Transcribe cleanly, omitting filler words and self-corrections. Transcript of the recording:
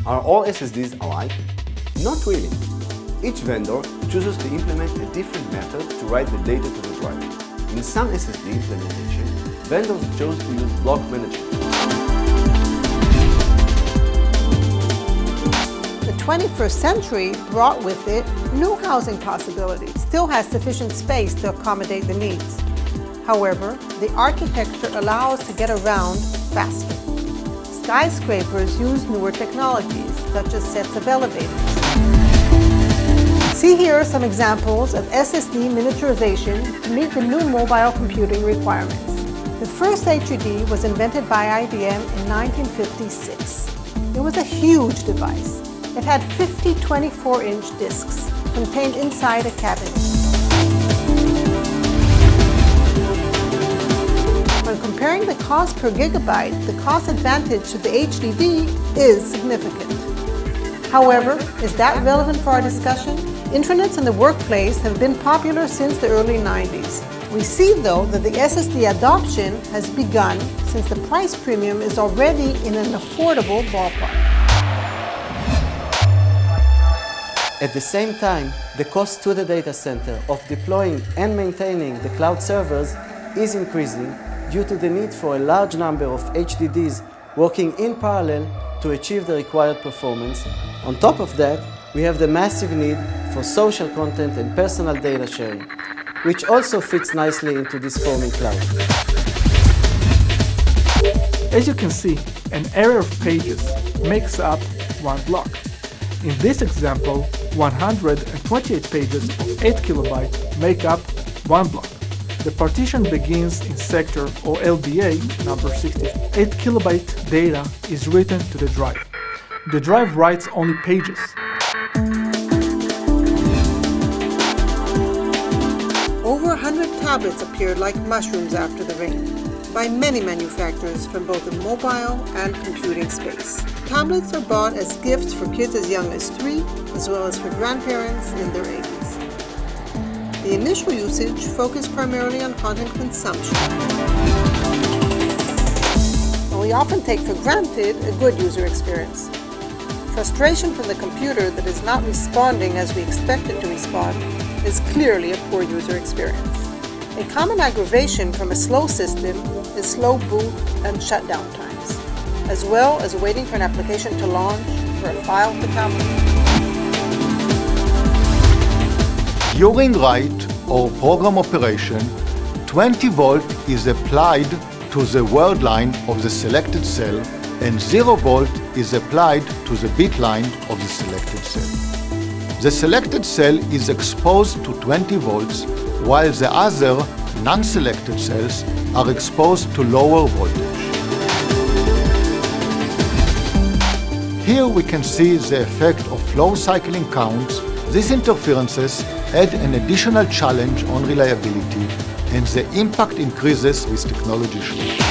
Are all SSDs alike? Not really. Each vendor chooses to implement a different method to write the data to the drive. In some SSD implementation, vendors chose to use block management. The 21st century brought with it new housing possibilities. Still has sufficient space to accommodate the needs. However, the architecture allows us to get around faster. Skyscrapers use newer technologies, such as sets of elevators. See here some examples of SSD miniaturization to meet the new mobile computing requirements. The first HDD was invented by IBM in 1956. It was a huge device. It had 50 24-inch disks contained inside a cabinet. When comparing the cost per gigabyte, the cost advantage to the HDD is significant. However, is that relevant for our discussion? Intranets in the workplace have been popular since the early 90s. We see, though, that the SSD adoption has begun since the price premium is already in an affordable ballpark. At the same time, the cost to the data center of deploying and maintaining the cloud servers is increasing due to the need for a large number of HDDs working in parallel to achieve the required performance. On top of that, we have the massive need for social content and personal data sharing, which also fits nicely into this forming cloud. As you can see, an array of pages makes up one block. In this example, 128 pages of 8 kilobytes make up one block. The partition begins in sector or LBA number 60. 8 kilobyte data is written to the drive. The drive writes only pages. Over 100 tablets appeared like mushrooms after the rain, by many manufacturers from both the mobile and computing space. Tablets are bought as gifts for kids as young as 3, as well as for grandparents in their 80s. The initial usage focused primarily on content consumption. And we often take for granted a good user experience. Frustration from the computer that is not responding as we expect it to respond is clearly a poor user experience. A common aggravation from a slow system is slow boot and shutdown times, as well as waiting for an application to launch or a file to download. During write or program operation, 20 volt is applied to the word line of the selected cell and 0 volt is applied to the bit line of the selected cell. The selected cell is exposed to 20 volts while the other non-selected cells are exposed to lower voltage. Here we can see the effect of low cycling counts. These interferences add an additional challenge on reliability, and the impact increases with technology shift.